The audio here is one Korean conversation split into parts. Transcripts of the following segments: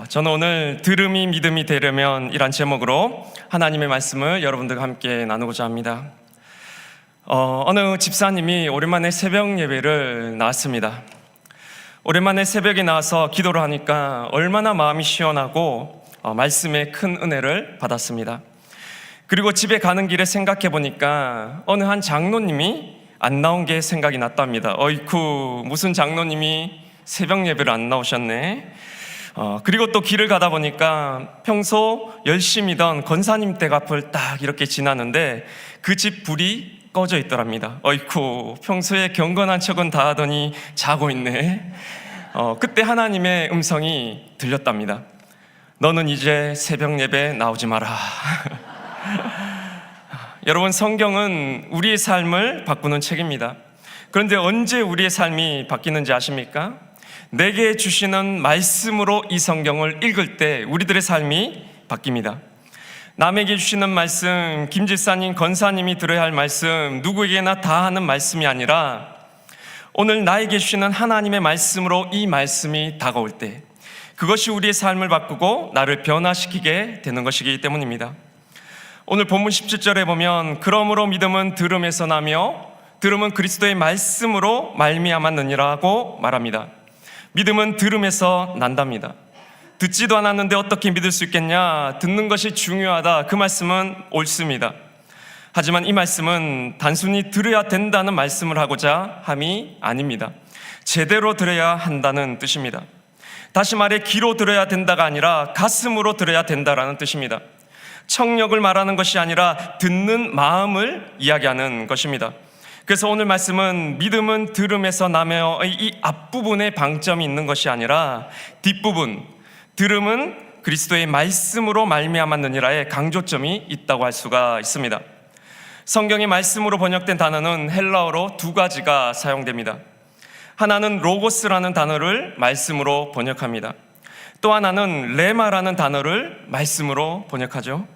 저는 오늘 들음이 믿음이 되려면 이란 제목으로 하나님의 말씀을 여러분들과 함께 나누고자 합니다. 어느 집사님이 오랜만에 새벽 예배를 나왔습니다. 오랜만에 새벽에 나와서 기도를 하니까 얼마나 마음이 시원하고 말씀에 큰 은혜를 받았습니다. 그리고 집에 가는 길에 생각해 보니까 어느 한 장로님이 안 나온 게 생각이 났답니다. 어이쿠, 무슨 장로님이 새벽 예배를 안 나오셨네. 그리고 또 길을 가다 보니까 평소 열심히던 권사님 댁 앞을 딱 이렇게 지나는데 그 집 불이 꺼져 있더랍니다. 어이쿠, 평소에 경건한 척은 다 하더니 자고 있네. 그때 하나님의 음성이 들렸답니다. 너는 이제 새벽 예배 나오지 마라. 여러분, 성경은 우리의 삶을 바꾸는 책입니다. 그런데 언제 우리의 삶이 바뀌는지 아십니까? 내게 주시는 말씀으로 이 성경을 읽을 때 우리들의 삶이 바뀝니다. 남에게 주시는 말씀, 김 집사님, 권사님이 들어야 할 말씀, 누구에게나 다 하는 말씀이 아니라 오늘 나에게 주시는 하나님의 말씀으로 이 말씀이 다가올 때 그것이 우리의 삶을 바꾸고 나를 변화시키게 되는 것이기 때문입니다. 오늘 본문 17절에 보면 그러므로 믿음은 들음에서 나며 들음은 그리스도의 말씀으로 말미암았느니라고 말합니다. 믿음은 들음에서 난답니다. 듣지도 않았는데 어떻게 믿을 수 있겠냐? 듣는 것이 중요하다. 그 말씀은 옳습니다. 하지만 이 말씀은 단순히 들어야 된다는 말씀을 하고자 함이 아닙니다. 제대로 들어야 한다는 뜻입니다. 다시 말해 귀로 들어야 된다가 아니라 가슴으로 들어야 된다라는 뜻입니다. 청력을 말하는 것이 아니라 듣는 마음을 이야기하는 것입니다. 그래서 오늘 말씀은 믿음은 들음에서 나며 이 앞부분에 방점이 있는 것이 아니라 뒷부분, 들음은 그리스도의 말씀으로 말미암았느니라의 강조점이 있다고 할 수가 있습니다. 성경의 말씀으로 번역된 단어는 헬라어로 두 가지가 사용됩니다. 하나는 로고스라는 단어를 말씀으로 번역합니다. 또 하나는 레마라는 단어를 말씀으로 번역하죠.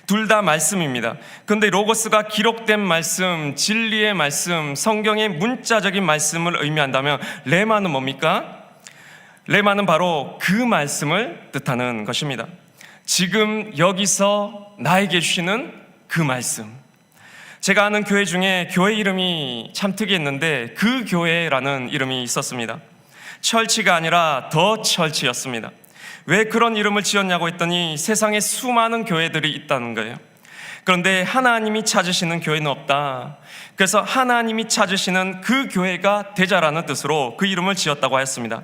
둘 다 말씀입니다. 그런데 로고스가 기록된 말씀, 진리의 말씀, 성경의 문자적인 말씀을 의미한다면 레마는 뭡니까? 레마는 바로 그 말씀을 뜻하는 것입니다. 지금 여기서 나에게 주시는 그 말씀. 제가 아는 교회 중에 교회 이름이 참 특이했는데 그 교회라는 이름이 있었습니다. 철치가 아니라 더 철치였습니다. 왜 그런 이름을 지었냐고 했더니 세상에 수많은 교회들이 있다는 거예요. 그런데 하나님이 찾으시는 교회는 없다. 그래서 하나님이 찾으시는 그 교회가 되자라는 뜻으로 그 이름을 지었다고 하였습니다.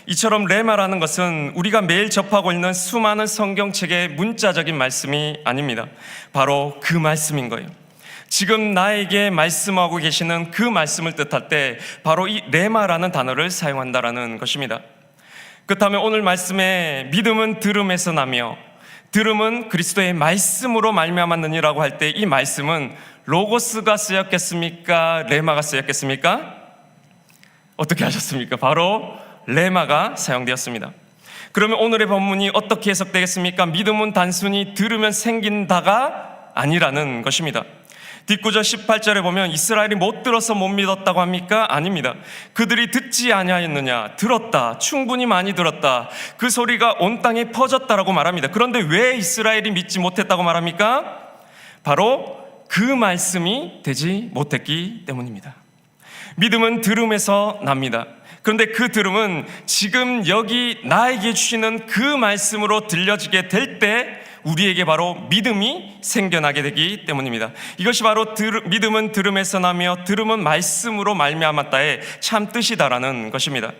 이처럼 레마라는 것은 우리가 매일 접하고 있는 수많은 성경책의 문자적인 말씀이 아닙니다. 바로 그 말씀인 거예요. 지금 나에게 말씀하고 계시는 그 말씀을 뜻할 때 바로 이 레마라는 단어를 사용한다라는 것입니다. 그렇다면 오늘 말씀에 믿음은 들음에서 나며 들음은 그리스도의 말씀으로 말미암았느니라고 할 때 이 말씀은 로고스가 쓰였겠습니까? 레마가 쓰였겠습니까? 어떻게 하셨습니까? 바로 레마가 사용되었습니다. 그러면 오늘의 본문이 어떻게 해석되겠습니까? 믿음은 단순히 들으면 생긴다가 아니라는 것입니다. 뒷구절 18절에 보면 이스라엘이 못 들어서 못 믿었다고 합니까? 아닙니다. 그들이 듣지 아니하였느냐? 들었다. 충분히 많이 들었다. 그 소리가 온 땅에 퍼졌다라고 말합니다. 그런데 왜 이스라엘이 믿지 못했다고 말합니까? 바로 그 말씀이 되지 못했기 때문입니다. 믿음은 들음에서 납니다. 그런데 그 들음은 지금 여기 나에게 주시는 그 말씀으로 들려지게 될 때 우리에게 바로 믿음이 생겨나게 되기 때문입니다. 이것이 바로 믿음은 들음에서 나며 들음은 말씀으로 말미암았다의 참 뜻이다라는 것입니다.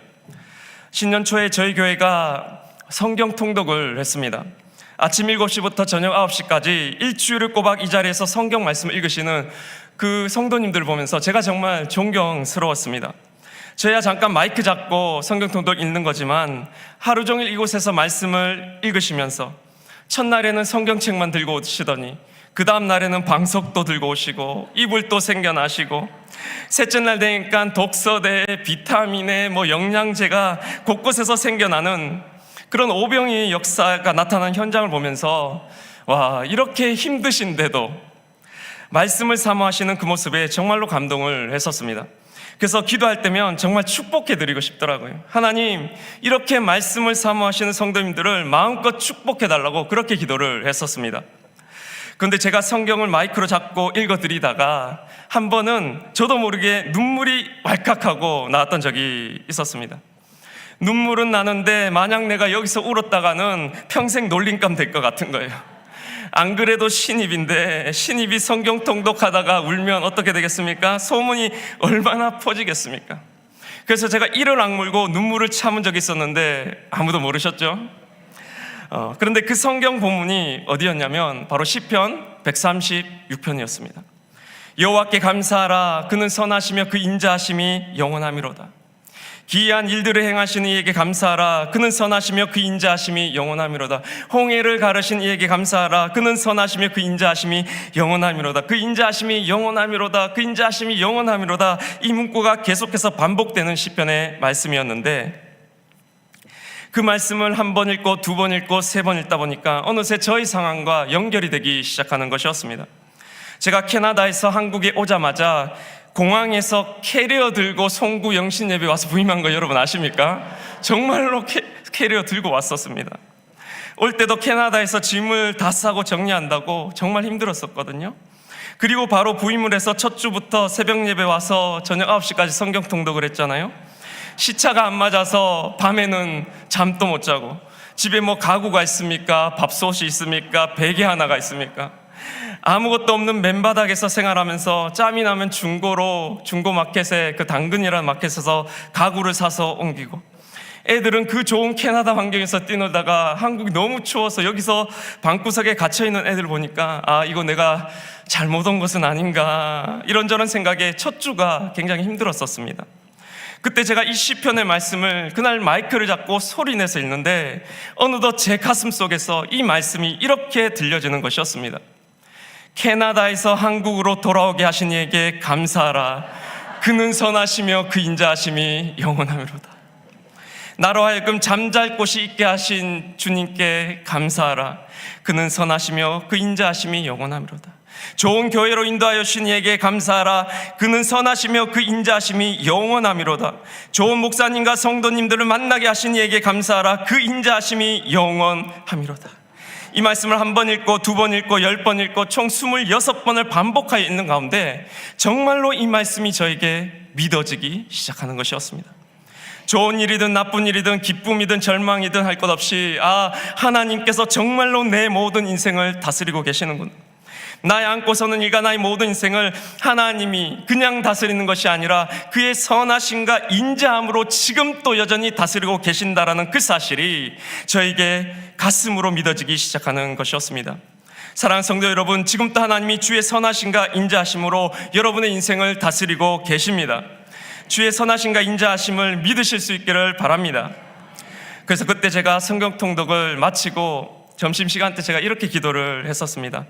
신년 초에 저희 교회가 성경 통독을 했습니다. 아침 7시부터 저녁 9시까지 일주일을 꼬박 이 자리에서 성경 말씀을 읽으시는 그 성도님들을 보면서 제가 정말 존경스러웠습니다. 저야 잠깐 마이크 잡고 성경 통독 읽는 거지만 하루 종일 이곳에서 말씀을 읽으시면서 첫날에는 성경책만 들고 오시더니 그 다음 날에는 방석도 들고 오시고 이불도 생겨나시고 셋째 날 되니까 독서대, 비타민에 영양제가 곳곳에서 생겨나는 그런 오병이의 역사가 나타나는 현장을 보면서 와, 이렇게 힘드신데도 말씀을 사모하시는 그 모습에 정말로 감동을 했었습니다. 그래서 기도할 때면 정말 축복해 드리고 싶더라고요. 하나님, 이렇게 말씀을 사모하시는 성도님들을 마음껏 축복해 달라고 그렇게 기도를 했었습니다. 그런데 제가 성경을 마이크로 잡고 읽어드리다가 한 번은 저도 모르게 눈물이 왈칵하고 나왔던 적이 있었습니다. 눈물은 나는데 만약 내가 여기서 울었다가는 평생 놀림감 될 것 같은 거예요. 안 그래도 신입인데 신입이 성경 통독하다가 울면 어떻게 되겠습니까? 소문이 얼마나 퍼지겠습니까? 그래서 제가 이를 악물고 눈물을 참은 적이 있었는데 아무도 모르셨죠? 그런데 그 성경 본문이 어디였냐면 바로 시편 136편이었습니다. 여호와께 감사하라. 그는 선하시며 그 인자하심이 영원하미로다. 기이한 일들을 행하시는 이에게 감사하라. 그는 선하시며 그 인자하심이 영원하미로다. 홍해를 가르신 이에게 감사하라. 그는 선하시며 그 인자하심이 영원하미로다. 그 인자하심이 영원하미로다. 그 인자하심이 영원하미로다. 이 문구가 계속해서 반복되는 시편의 말씀이었는데, 그 말씀을 한 번 읽고 두 번 읽고 세 번 읽다 보니까 어느새 저희 상황과 연결이 되기 시작하는 것이었습니다. 제가 캐나다에서 한국에 오자마자 공항에서 캐리어 들고 송구 영신 예배 와서 부임한 거 여러분 아십니까? 정말로 캐리어 들고 왔었습니다. 올 때도 캐나다에서 짐을 다 싸고 정리한다고 정말 힘들었었거든요. 그리고 바로 부임을 해서 첫 주부터 새벽 예배 와서 저녁 9시까지 성경 통독을 했잖아요. 시차가 안 맞아서 밤에는 잠도 못 자고, 집에 뭐 가구가 있습니까? 밥솥이 있습니까? 베개 하나가 있습니까? 아무것도 없는 맨바닥에서 생활하면서 짬이 나면 중고 마켓에, 그 당근이라는 마켓에서 가구를 사서 옮기고, 애들은 그 좋은 캐나다 환경에서 뛰놀다가 한국이 너무 추워서 여기서 방구석에 갇혀있는 애들 보니까 이거 내가 잘못 온 것은 아닌가, 이런저런 생각에 첫 주가 굉장히 힘들었었습니다. 그때 제가 이 시편의 말씀을 그날 마이크를 잡고 소리내서 읽는데 어느덧 제 가슴 속에서 이 말씀이 이렇게 들려지는 것이었습니다. 캐나다에서 한국으로 돌아오게 하신 이에게 감사하라. 그는 선하시며 그 인자하심이 영원하미로다. 나로 하여금 잠잘 곳이 있게 하신 주님께 감사하라. 그는 선하시며 그 인자하심이 영원하미로다. 좋은 교회로 인도하여 주신 이에게 감사하라. 그는 선하시며 그 인자하심이 영원하미로다. 좋은 목사님과 성도님들을 만나게 하신 이에게 감사하라. 그 인자하심이 영원하미로다. 이 말씀을 한 번 읽고 두 번 읽고 10번 읽고 총 26번을 반복하여 읽는 가운데 정말로 이 말씀이 저에게 믿어지기 시작하는 것이었습니다. 좋은 일이든 나쁜 일이든 기쁨이든 절망이든 할 것 없이 하나님께서 정말로 내 모든 인생을 다스리고 계시는구나. 나의 안고서는 일과 나의 모든 인생을 하나님이 그냥 다스리는 것이 아니라 그의 선하심과 인자함으로 지금 또 여전히 다스리고 계신다라는 그 사실이 저에게 가슴으로 믿어지기 시작하는 것이었습니다. 사랑하는 성도 여러분, 지금도 하나님이 주의 선하심과 인자하심으로 여러분의 인생을 다스리고 계십니다. 주의 선하심과 인자하심을 믿으실 수 있기를 바랍니다. 그래서 그때 제가 성경 통독을 마치고 점심시간 때 제가 이렇게 기도를 했었습니다.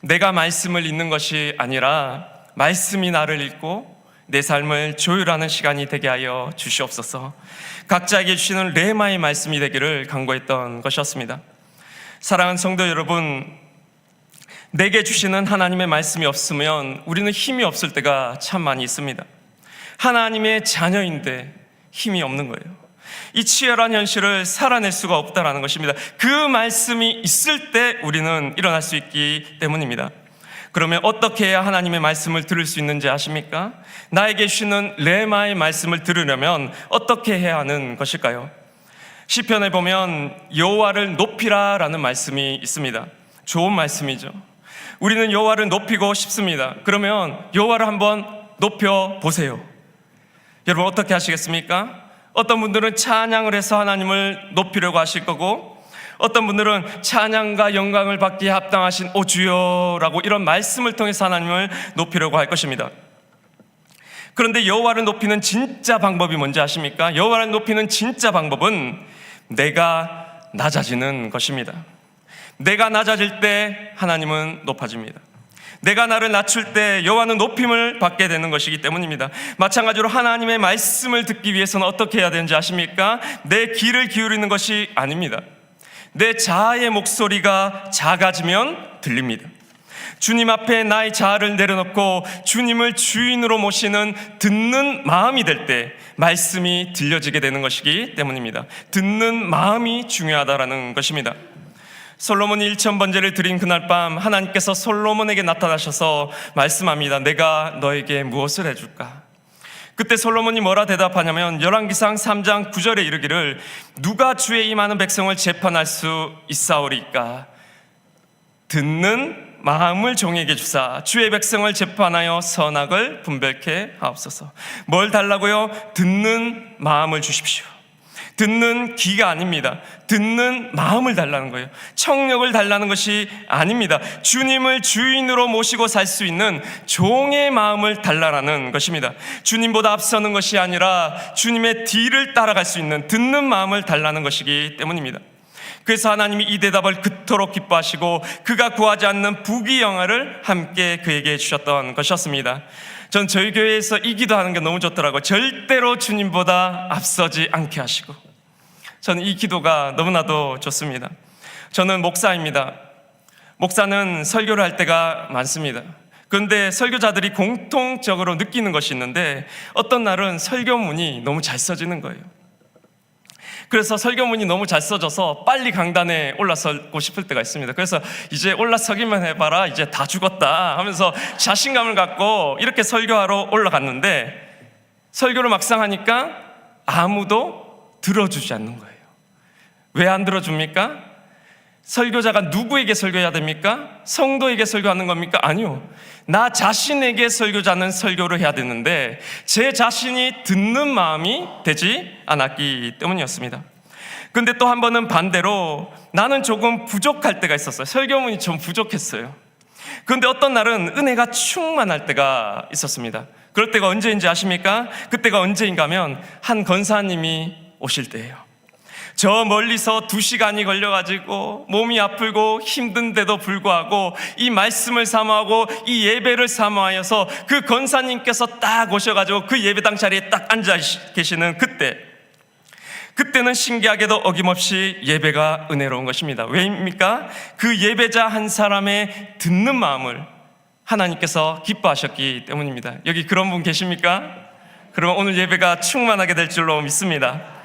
내가 말씀을 읽는 것이 아니라 말씀이 나를 읽고 내 삶을 조율하는 시간이 되게 하여 주시옵소서. 각자에게 주시는 레마의 말씀이 되기를 간구했던 것이었습니다. 사랑하는 성도 여러분, 내게 주시는 하나님의 말씀이 없으면 우리는 힘이 없을 때가 참 많이 있습니다. 하나님의 자녀인데 힘이 없는 거예요. 이 치열한 현실을 살아낼 수가 없다라는 것입니다. 그 말씀이 있을 때 우리는 일어날 수 있기 때문입니다. 그러면 어떻게 해야 하나님의 말씀을 들을 수 있는지 아십니까? 나에게 주시는 레마의 말씀을 들으려면 어떻게 해야 하는 것일까요? 시편에 보면 여호와를 높이라라는 말씀이 있습니다. 좋은 말씀이죠. 우리는 여호와를 높이고 싶습니다. 그러면 여호와를 한번 높여 보세요. 여러분 어떻게 하시겠습니까? 어떤 분들은 찬양을 해서 하나님을 높이려고 하실 거고, 어떤 분들은 찬양과 영광을 받기에 합당하신 오 주여라고 이런 말씀을 통해서 하나님을 높이려고 할 것입니다. 그런데 여호와를 높이는 진짜 방법이 뭔지 아십니까? 여호와를 높이는 진짜 방법은 내가 낮아지는 것입니다. 내가 낮아질 때 하나님은 높아집니다. 내가 나를 낮출 때 여호와는 높임을 받게 되는 것이기 때문입니다. 마찬가지로 하나님의 말씀을 듣기 위해서는 어떻게 해야 되는지 아십니까? 내 귀를 기울이는 것이 아닙니다. 내 자아의 목소리가 작아지면 들립니다. 주님 앞에 나의 자아를 내려놓고 주님을 주인으로 모시는 듣는 마음이 될 때 말씀이 들려지게 되는 것이기 때문입니다. 듣는 마음이 중요하다라는 것입니다. 솔로몬이 1000번제를 드린 그날 밤 하나님께서 솔로몬에게 나타나셔서 말씀합니다. 내가 너에게 무엇을 해줄까? 그때 솔로몬이 뭐라 대답하냐면 열왕기상 3장 9절에 이르기를 누가 주의 이 많은 백성을 재판할 수 있사오리까? 듣는 마음을 종에게 주사 주의 백성을 재판하여 선악을 분별케 하옵소서. 뭘 달라고요? 듣는 마음을 주십시오. 듣는 귀가 아닙니다. 듣는 마음을 달라는 거예요. 청력을 달라는 것이 아닙니다. 주님을 주인으로 모시고 살 수 있는 종의 마음을 달라라는 것입니다. 주님보다 앞서는 것이 아니라 주님의 뒤를 따라갈 수 있는 듣는 마음을 달라는 것이기 때문입니다. 그래서 하나님이 이 대답을 그토록 기뻐하시고 그가 구하지 않는 부귀영화를 함께 그에게 주셨던 것이었습니다. 전 저희 교회에서 이 기도하는 게 너무 좋더라고요. 절대로 주님보다 앞서지 않게 하시고. 저는 이 기도가 너무나도 좋습니다. 저는 목사입니다. 목사는 설교를 할 때가 많습니다. 그런데 설교자들이 공통적으로 느끼는 것이 있는데 어떤 날은 설교문이 너무 잘 써지는 거예요. 그래서 설교문이 너무 잘 써져서 빨리 강단에 올라서고 싶을 때가 있습니다. 그래서 이제 올라서기만 해봐라, 이제 다 죽었다 하면서 자신감을 갖고 이렇게 설교하러 올라갔는데 설교를 막상 하니까 아무도 들어주지 않는 거예요. 왜 안 들어줍니까? 설교자가 누구에게 설교해야 됩니까? 성도에게 설교하는 겁니까? 아니요. 나 자신에게 설교자는 설교를 해야 되는데 제 자신이 듣는 마음이 되지 않았기 때문이었습니다. 근데 또 한 번은 반대로 나는 조금 부족할 때가 있었어요. 설교문이 좀 부족했어요. 그런데 어떤 날은 은혜가 충만할 때가 있었습니다. 그럴 때가 언제인지 아십니까? 그때가 언제인가 하면 한 권사님이 오실 때예요. 저 멀리서 2시간이 걸려가지고 몸이 아프고 힘든데도 불구하고 이 말씀을 사모하고 이 예배를 사모하여서 그 권사님께서 딱 오셔가지고 그 예배당 자리에 딱 앉아 계시는 그때는 신기하게도 어김없이 예배가 은혜로운 것입니다. 왜입니까? 그 예배자 한 사람의 듣는 마음을 하나님께서 기뻐하셨기 때문입니다. 여기 그런 분 계십니까? 그러면 오늘 예배가 충만하게 될 줄로 믿습니다.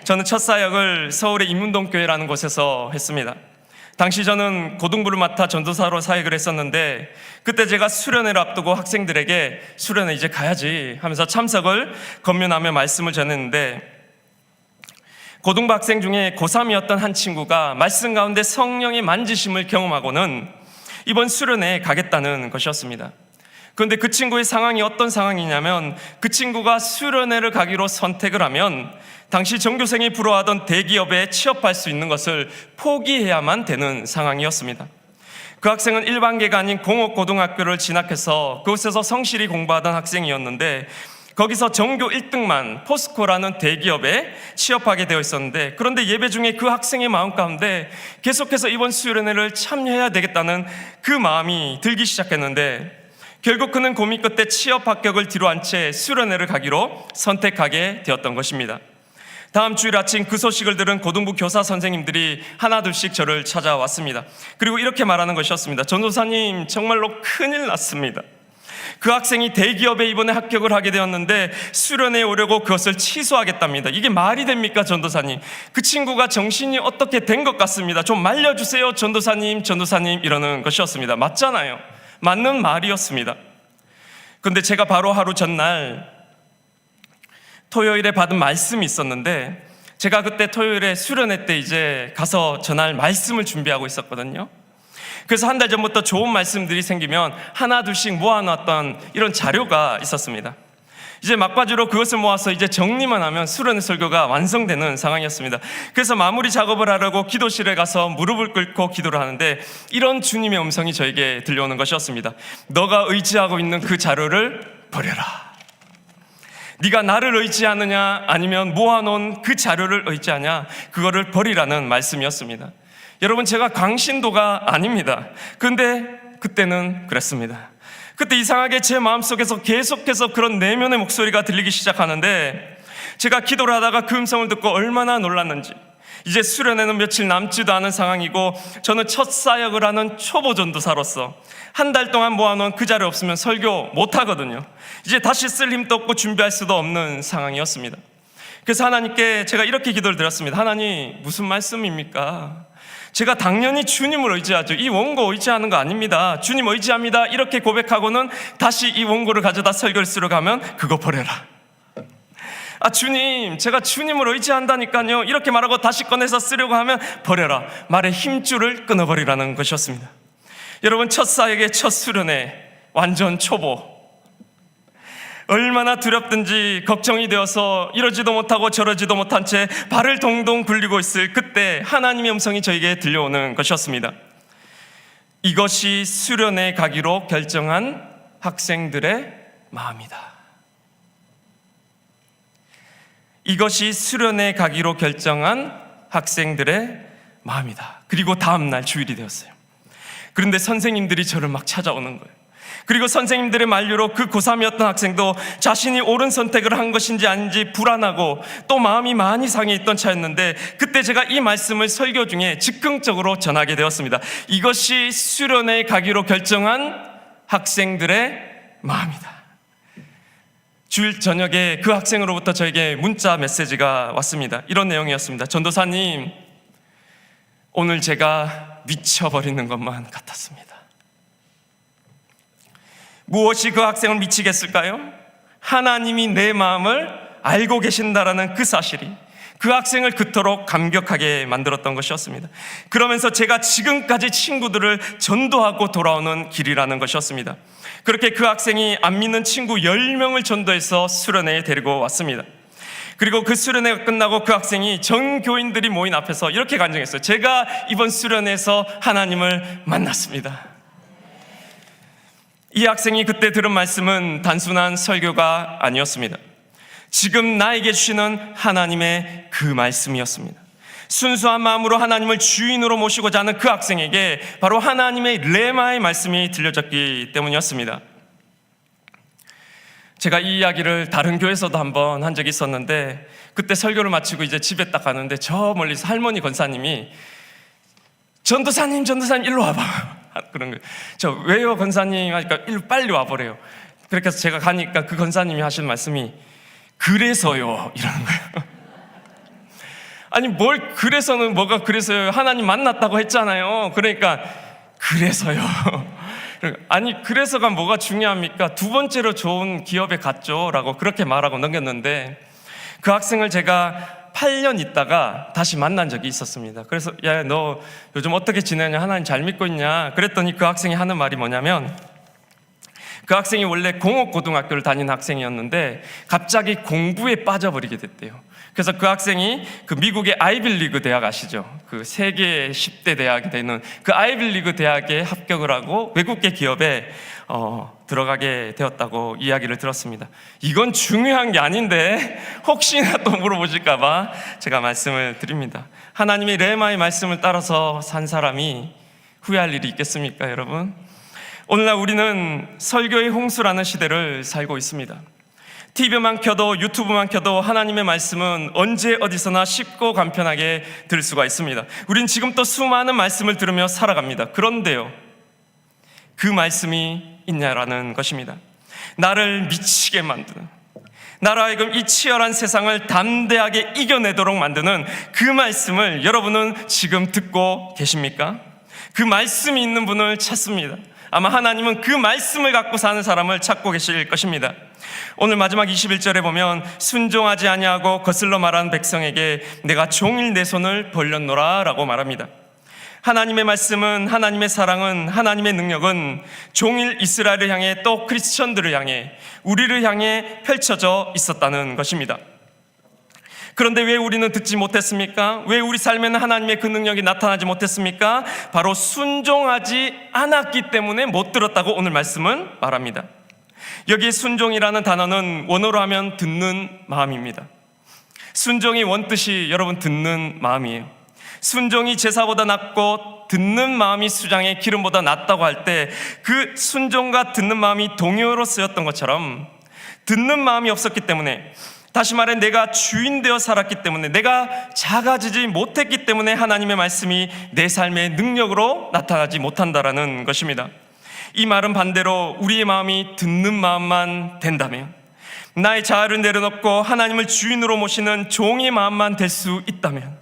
저는 첫 사역을 서울의 인문동교회라는 곳에서 했습니다. 당시 저는 고등부를 맡아 전도사로 사역을 했었는데 그때 제가 수련회를 앞두고 학생들에게 수련회 이제 가야지 하면서 참석을 권면하며 말씀을 전했는데 고등부 학생 중에 고3이었던 한 친구가 말씀 가운데 성령의 만지심을 경험하고는 이번 수련회에 가겠다는 것이었습니다. 그런데 그 친구의 상황이 어떤 상황이냐면 그 친구가 수련회를 가기로 선택을 하면 당시 전교생이 부러워하던 대기업에 취업할 수 있는 것을 포기해야만 되는 상황이었습니다. 그 학생은 일반계가 아닌 공업고등학교를 진학해서 그곳에서 성실히 공부하던 학생이었는데 거기서 전교 1등만 포스코라는 대기업에 취업하게 되어 있었는데 그런데 예배 중에 그 학생의 마음 가운데 계속해서 이번 수련회를 참여해야 되겠다는 그 마음이 들기 시작했는데 결국 그는 고민 끝에 취업 합격을 뒤로한 채 수련회를 가기로 선택하게 되었던 것입니다. 다음 주일 아침 그 소식을 들은 고등부 교사 선생님들이 하나둘씩 저를 찾아왔습니다. 그리고 이렇게 말하는 것이었습니다. 전도사님, 정말로 큰일 났습니다. 그 학생이 대기업에 이번에 합격을 하게 되었는데 수련회에 오려고 그것을 취소하겠답니다. 이게 말이 됩니까, 전도사님? 그 친구가 정신이 어떻게 된 것 같습니다. 좀 말려주세요, 전도사님 이러는 것이었습니다. 맞잖아요. 맞는 말이었습니다. 그런데 제가 바로 하루 전날 토요일에 받은 말씀이 있었는데 제가 그때 토요일에 수련회 때 이제 가서 전할 말씀을 준비하고 있었거든요. 그래서 한 달 전부터 좋은 말씀들이 생기면 하나 둘씩 모아놨던 이런 자료가 있었습니다. 이제 막바지로 그것을 모아서 이제 정리만 하면 수련회 설교가 완성되는 상황이었습니다. 그래서 마무리 작업을 하려고 기도실에 가서 무릎을 꿇고 기도를 하는데 이런 주님의 음성이 저에게 들려오는 것이었습니다. 너가 의지하고 있는 그 자료를 버려라. 네가 나를 의지하느냐 아니면 모아놓은 그 자료를 의지하냐, 그거를 버리라는 말씀이었습니다. 여러분, 제가 강신도가 아닙니다. 그런데 그때는 그랬습니다. 그때 이상하게 제 마음속에서 계속해서 그런 내면의 목소리가 들리기 시작하는데 제가 기도를 하다가 그 음성을 듣고 얼마나 놀랐는지, 이제 수련회는 며칠 남지도 않은 상황이고 저는 첫 사역을 하는 초보 전도사로서 한 달 동안 모아놓은 그 자리 없으면 설교 못하거든요. 이제 다시 쓸 힘도 없고 준비할 수도 없는 상황이었습니다. 그래서 하나님께 제가 이렇게 기도를 드렸습니다. 하나님, 무슨 말씀입니까? 제가 당연히 주님을 의지하죠. 이 원고 의지하는 거 아닙니다. 주님 의지합니다. 이렇게 고백하고는 다시 이 원고를 가져다 설교를 쓰러 가면 그거 버려라. 주님, 제가 주님을 의지한다니까요. 이렇게 말하고 다시 꺼내서 쓰려고 하면 버려라. 말의 힘줄을 끊어버리라는 것이었습니다. 여러분, 첫 사역의 첫 수련회, 완전 초보. 얼마나 두렵든지 걱정이 되어서 이러지도 못하고 저러지도 못한 채 발을 동동 굴리고 있을 그때 하나님의 음성이 저에게 들려오는 것이었습니다. 이것이 수련회 가기로 결정한 학생들의 마음이다. 이것이 수련회 가기로 결정한 학생들의 마음이다. 그리고 다음날 주일이 되었어요. 그런데 선생님들이 저를 막 찾아오는 거예요. 그리고 선생님들의 만류로 그 고3이었던 학생도 자신이 옳은 선택을 한 것인지 아닌지 불안하고 또 마음이 많이 상해 있던 차였는데, 그때 제가 이 말씀을 설교 중에 즉흥적으로 전하게 되었습니다. 이것이 수련회에 가기로 결정한 학생들의 마음이다. 주일 저녁에 그 학생으로부터 저에게 문자 메시지가 왔습니다. 이런 내용이었습니다. 전도사님, 오늘 제가 미쳐버리는 것만 같았습니다. 무엇이 그 학생을 미치겠을까요? 하나님이 내 마음을 알고 계신다라는 그 사실이 그 학생을 그토록 감격하게 만들었던 것이었습니다. 그러면서 제가 지금까지 친구들을 전도하고 돌아오는 길이라는 것이었습니다. 그렇게 그 학생이 안 믿는 친구 10명을 전도해서 수련회에 데리고 왔습니다. 그리고 그 수련회가 끝나고 그 학생이 전 교인들이 모인 앞에서 이렇게 간증했어요. 제가 이번 수련회에서 하나님을 만났습니다. 이 학생이 그때 들은 말씀은 단순한 설교가 아니었습니다. 지금 나에게 주시는 하나님의 그 말씀이었습니다. 순수한 마음으로 하나님을 주인으로 모시고자 하는 그 학생에게 바로 하나님의 레마의 말씀이 들려졌기 때문이었습니다. 제가 이 이야기를 다른 교회에서도 한번 한 적이 있었는데, 그때 설교를 마치고 이제 집에 딱 가는데 저 멀리서 할머니 권사님이 전도사님 일로 와봐. 그런 거예요. 저 왜요 권사님 하니까 일로 빨리 와보래요. 그렇게 해서 제가 가니까 그 권사님이 하신 말씀이 그래서요 이러는 거예요. 아니 뭘 그래서는 뭐가 그래서요. 하나님 만났다고 했잖아요. 그러니까 그래서요. 아니 그래서가 뭐가 중요합니까? 두 번째로 좋은 기업에 갔죠 라고 그렇게 말하고 넘겼는데, 그 학생을 제가 8년 있다가 다시 만난 적이 있었습니다. 그래서 야, 너 요즘 어떻게 지내냐? 하나님 잘 믿고 있냐? 그랬더니 그 학생이 하는 말이 뭐냐면, 그 학생이 원래 공업고등학교를 다니는 학생이었는데 갑자기 공부에 빠져버리게 됐대요. 그래서 그 학생이 그 미국의 아이빌리그 대학 아시죠? 그 세계 10대 대학이 되는 그 아이빌리그 대학에 합격을 하고 외국계 기업에 들어가게 되었다고 이야기를 들었습니다. 이건 중요한 게 아닌데 혹시나 또 물어보실까봐 제가 말씀을 드립니다. 하나님의 레마의 말씀을 따라서 산 사람이 후회할 일이 있겠습니까, 여러분? 오늘날 우리는 설교의 홍수라는 시대를 살고 있습니다. TV만 켜도 유튜브만 켜도 하나님의 말씀은 언제 어디서나 쉽고 간편하게 들을 수가 있습니다. 우린 지금 또 수많은 말씀을 들으며 살아갑니다. 그런데요, 그 말씀이 있냐라는 것입니다. 나를 미치게 만드는, 나로 하여금 이 치열한 세상을 담대하게 이겨내도록 만드는 그 말씀을 여러분은 지금 듣고 계십니까? 그 말씀이 있는 분을 찾습니다. 아마 하나님은 그 말씀을 갖고 사는 사람을 찾고 계실 것입니다. 오늘 마지막 21절에 보면 순종하지 아니하고 거슬러 말하는 백성에게 내가 종일 내 손을 벌렸노라 라고 말합니다. 하나님의 말씀은, 하나님의 사랑은, 하나님의 능력은 종일 이스라엘을 향해 또 크리스천들을 향해 우리를 향해 펼쳐져 있었다는 것입니다. 그런데 왜 우리는 듣지 못했습니까? 왜 우리 삶에는 하나님의 그 능력이 나타나지 못했습니까? 바로 순종하지 않았기 때문에 못 들었다고 오늘 말씀은 말합니다. 여기 순종이라는 단어는 원어로 하면 듣는 마음입니다. 순종의 원뜻이 여러분 듣는 마음이에요. 순종이 제사보다 낫고 듣는 마음이 수장의 기름보다 낫다고 할 때 그 순종과 듣는 마음이 동요로 쓰였던 것처럼 듣는 마음이 없었기 때문에 다시 말해 내가 주인 되어 살았기 때문에, 내가 작아지지 못했기 때문에 하나님의 말씀이 내 삶의 능력으로 나타나지 못한다라는 것입니다. 이 말은 반대로 우리의 마음이 듣는 마음만 된다면, 나의 자아를 내려놓고 하나님을 주인으로 모시는 종의 마음만 될 수 있다면,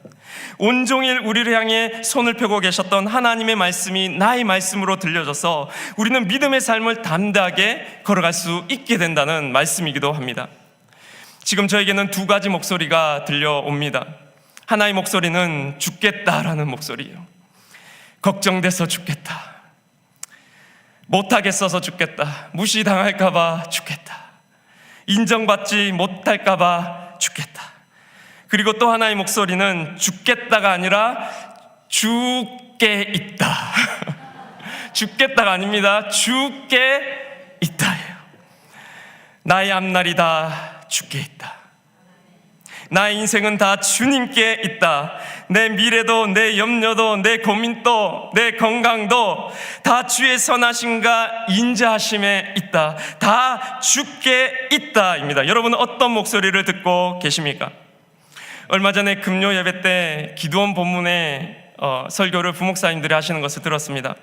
온종일 우리를 향해 손을 펴고 계셨던 하나님의 말씀이 나의 말씀으로 들려져서 우리는 믿음의 삶을 담대하게 걸어갈 수 있게 된다는 말씀이기도 합니다. 지금 저에게는 두 가지 목소리가 들려옵니다. 하나의 목소리는 죽겠다라는 목소리예요. 걱정돼서 죽겠다, 못하겠어서 죽겠다, 무시당할까봐 죽겠다, 인정받지 못할까봐 죽겠다. 그리고 또 하나의 목소리는 죽겠다가 아니라 죽게 있다. 죽겠다가 아닙니다. 죽게 있다예요. 나의 앞날이 다 죽게 있다. 나의 인생은 다 주님께 있다. 내 미래도, 내 염려도, 내 고민도, 내 건강도 다 주의 선하심과 인자하심에 있다. 다 죽게 있다입니다. 여러분은 어떤 목소리를 듣고 계십니까? 얼마 전에 금요 예배 때 기도원 본문의 설교를 부목사님들이 하시는 것을 들었습니다.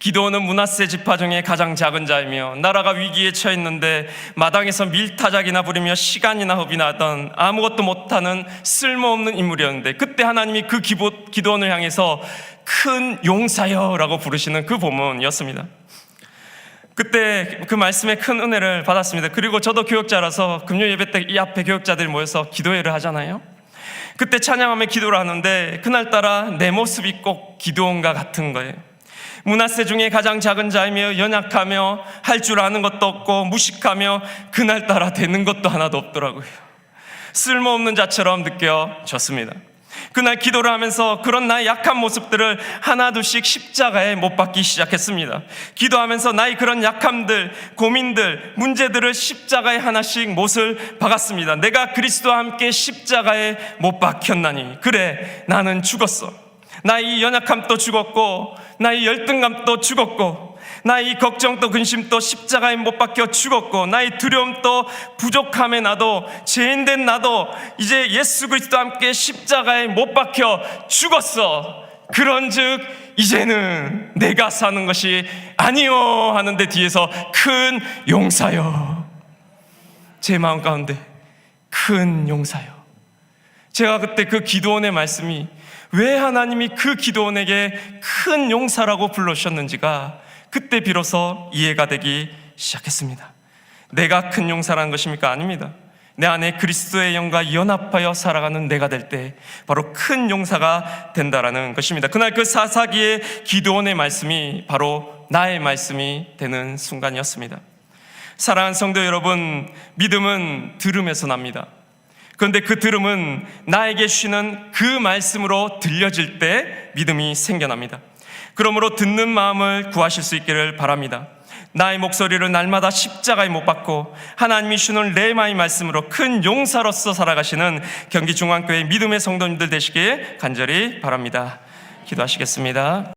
기도원은 므낫세 지파 중에 가장 작은 자이며 나라가 위기에 처했는데 마당에서 밀타작이나 부리며 시간이나 허비 나던 아무것도 못하는 쓸모없는 인물이었는데, 그때 하나님이 그 기도원을 향해서 큰 용사여 라고 부르시는 그 본문이었습니다. 그때 그 말씀에 큰 은혜를 받았습니다. 그리고 저도 교역자라서 금요 예배 때 이 앞에 교역자들이 모여서 기도회를 하잖아요. 그때 찬양하며 기도를 하는데 그날따라 내 모습이 꼭 기도원과 같은 거예요. 므낫세 중에 가장 작은 자이며 연약하며 할 줄 아는 것도 없고 무식하며 그날따라 되는 것도 하나도 없더라고요. 쓸모없는 자처럼 느껴졌습니다. 그날 기도를 하면서 그런 나의 약한 모습들을 하나둘씩 십자가에 못 박기 시작했습니다. 기도하면서 나의 그런 약함들, 고민들, 문제들을 십자가에 하나씩 못을 박았습니다. 내가 그리스도와 함께 십자가에 못 박혔나니 그래 나는 죽었어. 나의 연약함도 죽었고, 나의 열등감도 죽었고, 나의 걱정도 근심도 십자가에 못 박혀 죽었고, 나의 두려움도 부족함에 나도, 죄인된 나도 이제 예수 그리스도와 함께 십자가에 못 박혀 죽었어. 그런즉 이제는 내가 사는 것이 아니요 하는데 뒤에서 큰 용사여, 제 마음 가운데 큰 용사여. 제가 그때 그 기도원의 말씀이 왜 하나님이 그 기도원에게 큰 용사라고 불러주셨는지가 그때 비로소 이해가 되기 시작했습니다. 내가 큰 용사라는 것입니까? 아닙니다. 내 안에 그리스도의 영과 연합하여 살아가는 내가 될 때 바로 큰 용사가 된다라는 것입니다. 그날 그 사사기의 기도원의 말씀이 바로 나의 말씀이 되는 순간이었습니다. 사랑하는 성도 여러분, 믿음은 들음에서 납니다. 그런데 그 들음은 나에게 쉬는 그 말씀으로 들려질 때 믿음이 생겨납니다. 그러므로 듣는 마음을 구하실 수 있기를 바랍니다. 나의 목소리를 날마다 십자가에 못 박고 하나님이 주는 레마의 말씀으로 큰 용사로서 살아가시는 경기중앙교회 믿음의 성도님들 되시길 간절히 바랍니다. 기도하시겠습니다.